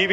EV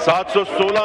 716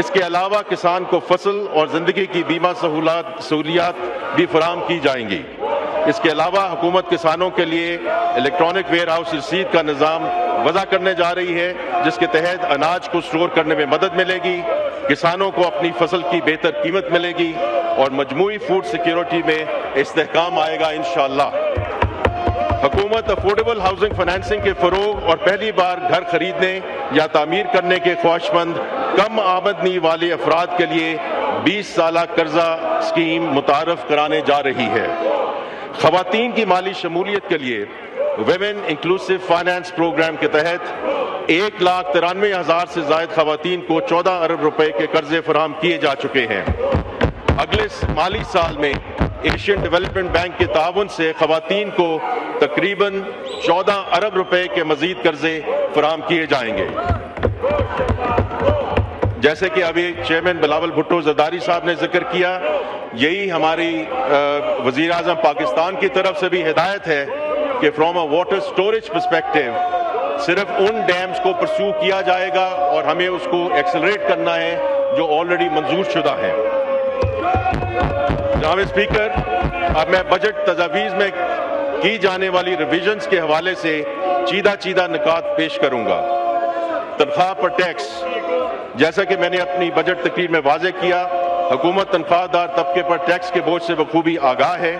اس کے علاوہ کسان کو فصل اور زندگی کی بیمہ سہولیات بھی فراہم کی جائیں گی۔ اس کے علاوہ حکومت کسانوں کے لیے الیکٹرانک ویئر ہاؤس رسید کا نظام وضع کرنے جا رہی ہے، جس کے تحت اناج کو اسٹور کرنے میں مدد ملے گی، کسانوں کو اپنی فصل کی بہتر قیمت ملے گی اور مجموعی فوڈ سیکیورٹی میں استحکام آئے گا انشاءاللہ۔ حکومت افورڈیبل ہاؤسنگ فنانسنگ کے فروغ اور پہلی بار گھر خریدنے یا تعمیر کرنے کے خواہش مند کم آمدنی والے افراد کے لیے 20 سالہ قرضہ اسکیم متعارف کرانے جا رہی ہے۔ خواتین کی مالی شمولیت کے لیے ویمن انکلوسیو فائنانس پروگرام کے تحت 1,93,000 سے زائد خواتین کو 14 ارب روپے کے قرضے فراہم کیے جا چکے ہیں۔ اگلے مالی سال میں ایشین ڈیولپمنٹ بینک کے تعاون سے خواتین کو تقریباً 14 ارب روپے کے مزید قرضے فراہم کیے جائیں گے۔ جیسے کہ ابھی چیئرمین بلاول بھٹو زرداری صاحب نے ذکر کیا، یہی ہماری وزیر اعظم پاکستان کی طرف سے بھی ہدایت ہے کہ from a water storage perspective صرف ان ڈیمز کو پرسو کیا جائے گا اور ہمیں اس کو ایکسلریٹ کرنا ہے جو آلریڈی منظور شدہ ہیں۔ جناب اسپیکر، اب میں بجٹ تجاویز میں کی جانے والی ریویژنز کے حوالے سے چیدہ نکات پیش کروں گا۔ تنخواہ پر ٹیکس، جیسا کہ میں نے اپنی بجٹ تقریر میں واضح کیا، حکومت تنخواہ دار طبقے پر ٹیکس کے بوجھ سے بخوبی آگاہ ہے۔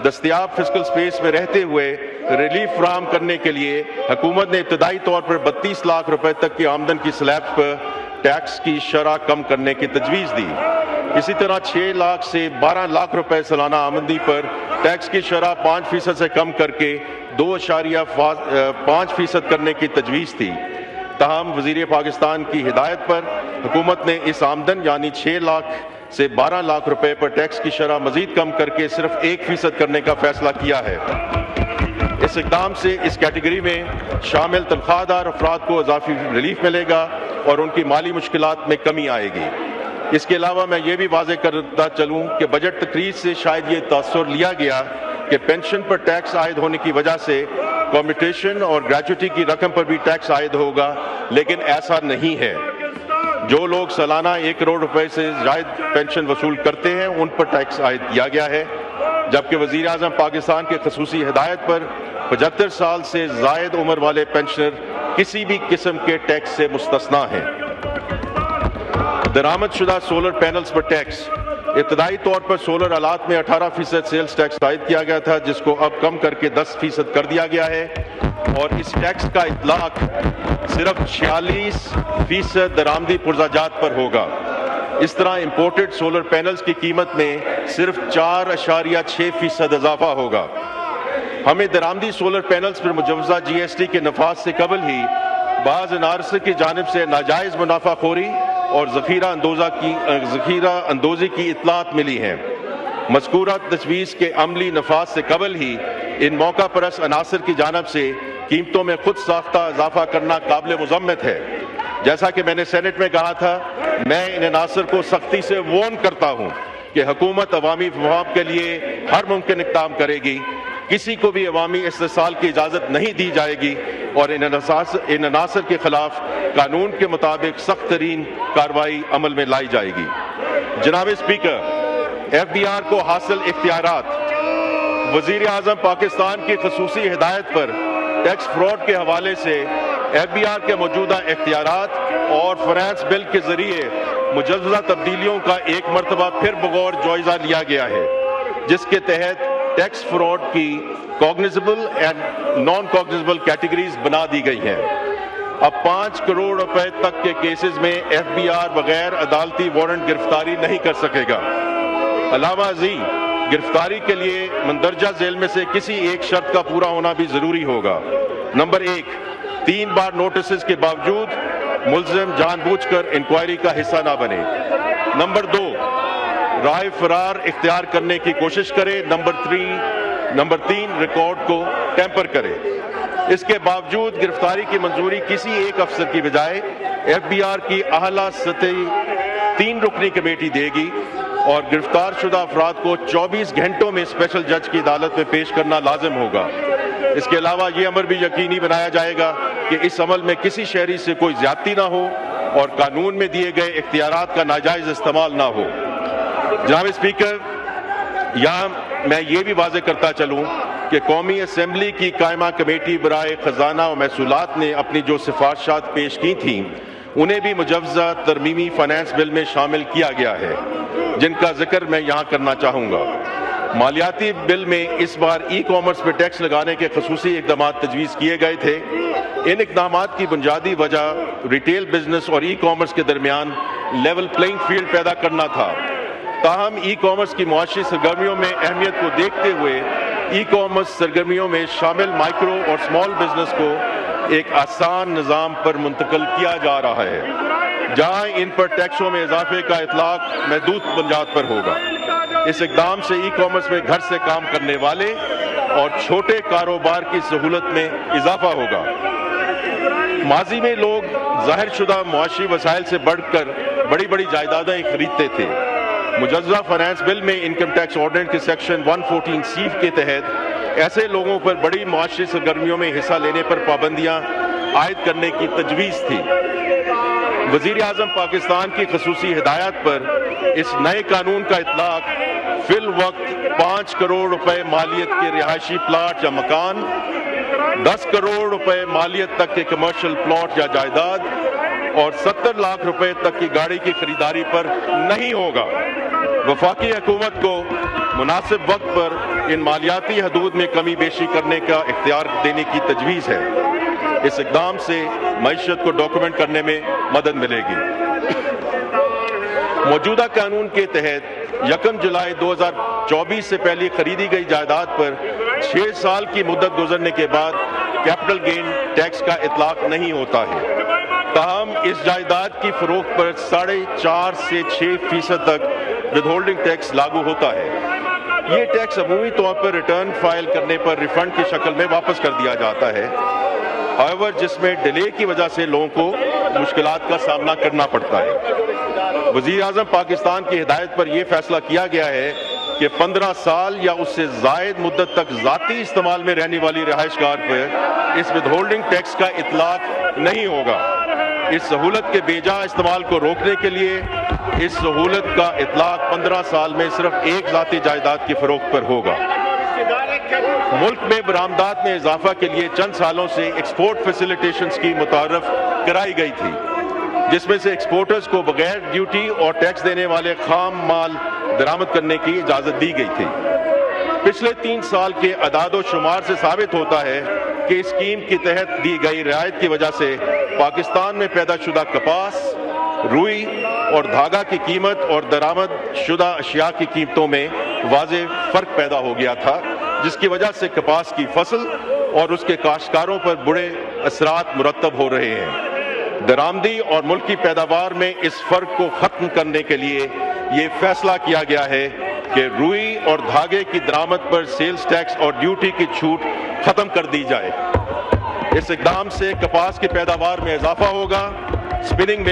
دستیاب فسکل سپیس میں رہتے ہوئے ریلیف فراہم کرنے کے لیے حکومت نے ابتدائی طور پر 32 لاکھ روپے تک کی آمدن کی سلیب پر ٹیکس کی شرح کم کرنے کی تجویز دی۔ اسی طرح 6 لاکھ سے 12 لاکھ روپے سالانہ آمدنی پر ٹیکس کی شرح 5% سے کم کر کے 2.5% کرنے کی تجویز تھی۔ تاہم وزیر پاکستان کی ہدایت پر حکومت نے اس آمدن یعنی 6 لاکھ سے 12 لاکھ روپے پر ٹیکس کی شرح مزید کم کر کے صرف 1% کرنے کا فیصلہ کیا ہے۔ اس اقدام سے اس کیٹیگری میں شامل تنخواہ دار افراد کو اضافی ریلیف ملے گا اور ان کی مالی مشکلات میں کمی آئے گی۔ اس کے علاوہ میں یہ بھی واضح کرتا چلوں کہ بجٹ تقریر سے شاید یہ تاثر لیا گیا کہ پینشن پر ٹیکس عائد ہونے کی وجہ سے کمیوٹیشن اور گریجویٹی کی رقم پر بھی ٹیکس عائد ہوگا، لیکن ایسا نہیں ہے۔ جو لوگ سالانہ 1 کروڑ روپے سے زائد پینشن وصول کرتے ہیں ان پر ٹیکس عائد کیا گیا ہے، جبکہ وزیر اعظم پاکستان کے خصوصی ہدایت پر 75 سال سے زائد عمر والے پینشنر کسی بھی قسم کے ٹیکس سے مستثنیٰ ہیں۔ درآمد شدہ سولر پینلز پر ٹیکس، ابتدائی طور پر سولر آلات میں 18% سیلز ٹیکس عائد کیا گیا تھا، جس کو اب کم کر کے 10% کر دیا گیا ہے، اور اس ٹیکس کا اطلاق صرف 46% درآمدی پرزہ پر ہوگا۔ اس طرح امپورٹڈ سولر پینلز کی قیمت میں صرف 4.6% اضافہ ہوگا۔ ہمیں درآمدی سولر پینلز پر مجوزہ GST کے نفاذ سے قبل ہی بعض انارس کی جانب سے ناجائز منافع خوری اور ذخیرہ اندوزی کی اطلاعات ملی ہیں۔ مذکورہ تجویز کے عملی نفاذ سے قبل ہی ان موقع پرست عناصر کی جانب سے قیمتوں میں خود ساختہ اضافہ کرنا قابل مذمت ہے۔ جیسا کہ میں نے سینٹ میں کہا تھا، میں ان عناصر کو سختی سے وارن کرتا ہوں کہ حکومت عوامی مفاد کے لیے ہر ممکن اقدام کرے گی، کسی کو بھی عوامی استحصال کی اجازت نہیں دی جائے گی اور ان عناصر کے خلاف قانون کے مطابق سخت ترین کارروائی عمل میں لائی جائے گی۔ جناب اسپیکر، FBR کو حاصل اختیارات، وزیر اعظم پاکستان کی خصوصی ہدایت پر ٹیکس فراڈ کے حوالے سے FBR کے موجودہ اختیارات اور فنانس بل کے ذریعے مجوزہ تبدیلیوں کا ایک مرتبہ پھر بغور جائزہ لیا گیا ہے، جس کے تحت ٹیکس فراڈ کی کوگنیزبل اینڈ نان کوگنیزبل کیٹیگریز بنا دی گئی ہیں۔ اب 5 کروڑ روپے تک کے کیسز میں FBR بغیر عدالتی وارنٹ گرفتاری نہیں کر سکے گا۔ علاوہ ازیں گرفتاری کے لیے مندرجہ ذیل میں سے کسی ایک شرط کا پورا ہونا بھی ضروری ہوگا۔ نمبر 1، 3 بار نوٹسز کے باوجود ملزم جان بوجھ کر انکوائری کا حصہ نہ بنے۔ نمبر 2، رائے فرار اختیار کرنے کی کوشش کرے۔ نمبر 3، ریکارڈ کو ٹیمپر کرے۔ اس کے باوجود گرفتاری کی منظوری کسی ایک افسر کی بجائے FBR کی اعلیٰ سطحی 3 رکنی کمیٹی دے گی اور گرفتار شدہ افراد کو 24 گھنٹوں میں اسپیشل جج کی عدالت میں پیش کرنا لازم ہوگا۔ اس کے علاوہ یہ امر بھی یقینی بنایا جائے گا کہ اس عمل میں کسی شہری سے کوئی زیادتی نہ ہو اور قانون میں دیے گئے اختیارات کا ناجائز استعمال نہ ہو۔ جناب اسپیکر، یہاں میں یہ بھی واضح کرتا چلوں کہ قومی اسمبلی کی قائمہ کمیٹی برائے خزانہ و محصولات نے اپنی جو سفارشات پیش کی تھیں انہیں بھی مجوزہ ترمیمی فائنانس بل میں شامل کیا گیا ہے، جن کا ذکر میں یہاں کرنا چاہوں گا۔ مالیاتی بل میں اس بار ای کامرس پہ ٹیکس لگانے کے خصوصی اقدامات تجویز کیے گئے تھے۔ ان اقدامات کی بنیادی وجہ ریٹیل بزنس اور ای کامرس کے درمیان لیول پلینگ فیلڈ پیدا کرنا تھا۔ تاہم ای کامرس کی معاشی سرگرمیوں میں اہمیت کو دیکھتے ہوئے ای کامرس سرگرمیوں میں شامل مائکرو اور اسمال بزنس کو ایک آسان نظام پر منتقل کیا جا رہا ہے، جہاں ان پر ٹیکسوں میں اضافے کا اطلاق محدود بنیاد پر ہوگا۔ اس اقدام سے ای کامرس میں گھر سے کام کرنے والے اور چھوٹے کاروبار کی سہولت میں اضافہ ہوگا۔ ماضی میں لوگ ظاہر شدہ معاشی وسائل سے بڑھ کر بڑی بڑی جائیدادیں خریدتے تھے۔ مجوزہ فائنانس بل میں انکم ٹیکس آرڈیننس کے سیکشن 114C کے تحت ایسے لوگوں پر بڑی معاشی سرگرمیوں میں حصہ لینے پر پابندیاں عائد کرنے کی تجویز تھی۔ وزیر اعظم پاکستان کی خصوصی ہدایت پر اس نئے قانون کا اطلاق فی الوقت 5 کروڑ روپے مالیت کے رہائشی پلاٹ یا مکان، 10 کروڑ روپے مالیت تک کے کمرشل پلاٹ یا جائیداد اور 70 لاکھ روپے تک کی گاڑی کی خریداری پر نہیں ہوگا۔ وفاقی حکومت کو مناسب وقت پر ان مالیاتی حدود میں کمی بیشی کرنے کا اختیار دینے کی تجویز ہے۔ اس اقدام سے معیشت کو ڈاکومنٹ کرنے میں مدد ملے گی۔ موجودہ قانون کے تحت 1 جولائی 2024 سے پہلے خریدی گئی جائیداد پر 6 سال کی مدت گزرنے کے بعد کیپٹل گین ٹیکس کا اطلاق نہیں ہوتا ہے۔ تاہم اس جائیداد کی فروخت پر 4.5 سے 6% تک ود ہولڈنگ ٹیکس لاگو ہوتا ہے۔ یہ ٹیکس عمومی طور پر ریٹرن فائل کرنے پر ریفنڈ کی شکل میں واپس کر دیا جاتا ہے، however جس میں ڈیلے کی وجہ سے لوگوں کو مشکلات کا سامنا کرنا پڑتا ہے۔ وزیر اعظم پاکستان کی ہدایت پر یہ فیصلہ کیا گیا ہے کہ 15 سال یا اس سے زائد مدت تک ذاتی استعمال میں رہنے والی رہائش گاہ پر اس ود ہولڈنگ ٹیکس کا اطلاق نہیں ہوگا۔ اس سہولت کے بے جا استعمال کو روکنے کے لیے اس سہولت کا اطلاق 15 سال میں صرف ایک ذاتی جائیداد کی فروخت پر ہوگا۔ ملک میں برآمدات میں اضافہ کے لیے چند سالوں سے ایکسپورٹ فیسیلیٹیشن اسکیم متعارف کرائی گئی تھی، جس میں سے ایکسپورٹرز کو بغیر ڈیوٹی اور ٹیکس دینے والے خام مال درآمد کرنے کی اجازت دی گئی تھی۔ پچھلے 3 سال کے اعداد و شمار سے ثابت ہوتا ہے کہ اس اسکیم کے تحت دی گئی رعایت کی وجہ سے پاکستان میں پیدا شدہ کپاس، روئی اور دھاگا کی قیمت اور درآمد شدہ اشیاء کی قیمتوں میں واضح فرق پیدا ہو گیا تھا، جس کی وجہ سے کپاس کی فصل اور اس کے کاشتکاروں پر برے اثرات مرتب ہو رہے ہیں۔ درآمدی اور ملکی پیداوار میں اس فرق کو ختم کرنے کے لیے یہ فیصلہ کیا گیا ہے کہ روئی اور دھاگے کی درآمد پر سیلز ٹیکس اور ڈیوٹی کی چھوٹ ختم کر دی جائے۔ اس اقدام سے کپاس کی پیداوار میں اضافہ ہوگا، سپننگ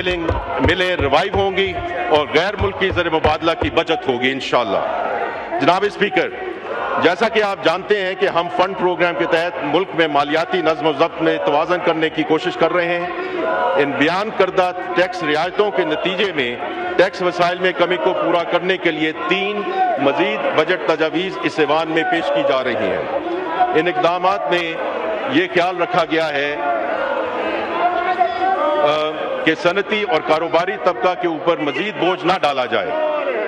ملیں ریوائیو ہوں گی اور غیر ملکی زر مبادلہ کی بچت ہوگی انشاءاللہ۔ جناب اسپیکر، جیسا کہ آپ جانتے ہیں کہ ہم فنڈ پروگرام کے تحت ملک میں مالیاتی نظم و ضبط میں توازن کرنے کی کوشش کر رہے ہیں۔ ان بیان کردہ ٹیکس رعایتوں کے نتیجے میں ٹیکس وسائل میں کمی کو پورا کرنے کے لیے 3 مزید بجٹ تجاویز اس ایوان میں پیش کی جا رہی ہیں۔ ان اقدامات میں یہ خیال رکھا گیا ہے کہ صنعتی اور کاروباری طبقہ کے اوپر مزید بوجھ نہ ڈالا جائے۔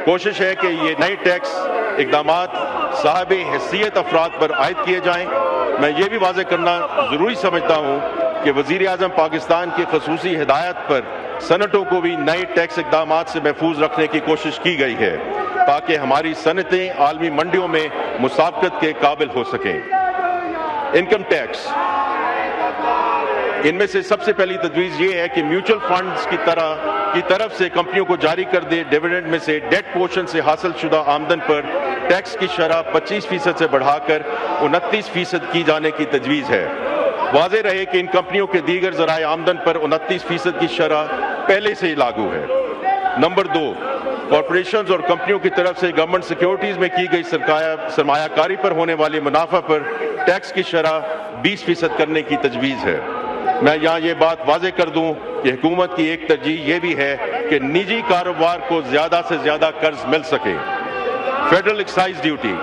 کوشش ہے کہ یہ نئے ٹیکس اقدامات صاحب حیثیت افراد پر عائد کیے جائیں۔ میں یہ بھی واضح کرنا ضروری سمجھتا ہوں کہ وزیر اعظم پاکستان کی خصوصی ہدایت پر صنعتوں کو بھی نئے ٹیکس اقدامات سے محفوظ رکھنے کی کوشش کی گئی ہے تاکہ ہماری صنعتیں عالمی منڈیوں میں مسابقت کے قابل ہو سکیں۔ انکم ٹیکس، ان میں سے سب سے پہلی تجویز یہ ہے کہ میوچل فنڈز کی طرف سے کمپنیوں کو جاری کردے ڈیویڈنڈ میں سے ڈیٹ پورشن سے حاصل شدہ آمدن پر ٹیکس کی شرح 25% سے بڑھا کر 29% کی جانے کی تجویز ہے۔ واضح رہے کہ ان کمپنیوں کے دیگر ذرائع آمدن پر 29% کی شرح پہلے سے ہی لاگو ہے۔ نمبر 2، کارپوریشنز اور کمپنیوں کی طرف سے گورنمنٹ سیکیورٹیز میں کی گئی سرمایہ کاری پر ہونے والے منافع پر ٹیکس کی شرح 20% کرنے کی تجویز ہے۔ میں یہاں یہ بات واضح کر دوں کہ حکومت کی ایک ترجیح یہ بھی ہے کہ نجی کاروبار کو زیادہ سے زیادہ قرض مل سکے۔ فیڈرل ایکسائز ڈیوٹی،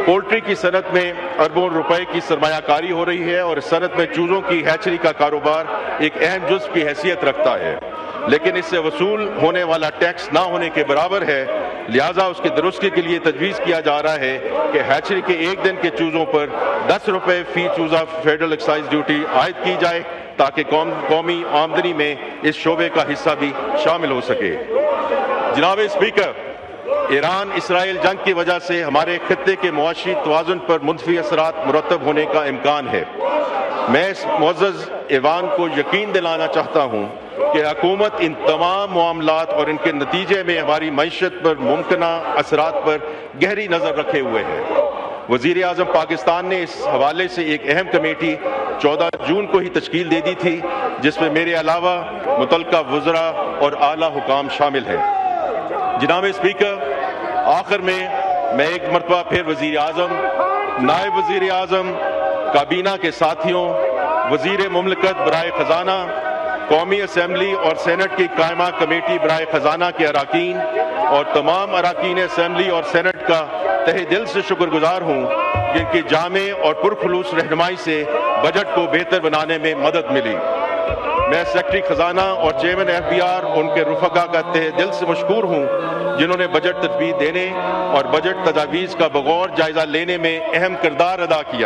پولٹری کی صنعت میں اربوں روپے کی سرمایہ کاری ہو رہی ہے اور اس صنعت میں چوزوں کی ہیچری کا کاروبار ایک اہم جزو کی حیثیت رکھتا ہے، لیکن اس سے وصول ہونے والا ٹیکس نہ ہونے کے برابر ہے۔ لہٰذا اس کی درستی کے لیے تجویز کیا جا رہا ہے کہ ہیچری کے ایک دن کے چوزوں پر 10 روپے فی چوزہ فیڈرل ایکسائز ڈیوٹی عائد کی جائے تاکہ قومی آمدنی میں اس شعبے کا حصہ بھی شامل ہو سکے۔ جناب اسپیکر، ایران اسرائیل جنگ کی وجہ سے ہمارے خطے کے معاشی توازن پر منفی اثرات مرتب ہونے کا امکان ہے۔ میں اس معزز ایوان کو یقین دلانا چاہتا ہوں کہ حکومت ان تمام معاملات اور ان کے نتیجے میں ہماری معیشت پر ممکنہ اثرات پر گہری نظر رکھے ہوئے ہے۔ وزیر اعظم پاکستان نے اس حوالے سے ایک اہم کمیٹی 14 جون کو ہی تشکیل دے دی تھی، جس میں میرے علاوہ متعلقہ وزراء اور اعلیٰ حکام شامل ہیں۔ جناب اسپیکر، آخر میں ایک مرتبہ پھر وزیر اعظم، نائب وزیر اعظم، کابینہ کے ساتھیوں، وزیر مملکت برائے خزانہ، قومی اسمبلی اور سینٹ کی قائمہ کمیٹی برائے خزانہ کے اراکین اور تمام اراکین اسمبلی اور سینٹ کا تہہ دل سے شکر گزار ہوں جن کی جامع اور پرخلوص رہنمائی سے بجٹ کو بہتر بنانے میں مدد ملی۔ میں سیکرٹری خزانہ اور چیئرمین FBR ان کے رفقا کا تہہ دل سے مشکور ہوں جنہوں نے بجٹ تجویز دینے اور بجٹ تجاویز کا بغور جائزہ لینے میں اہم کردار ادا کیا۔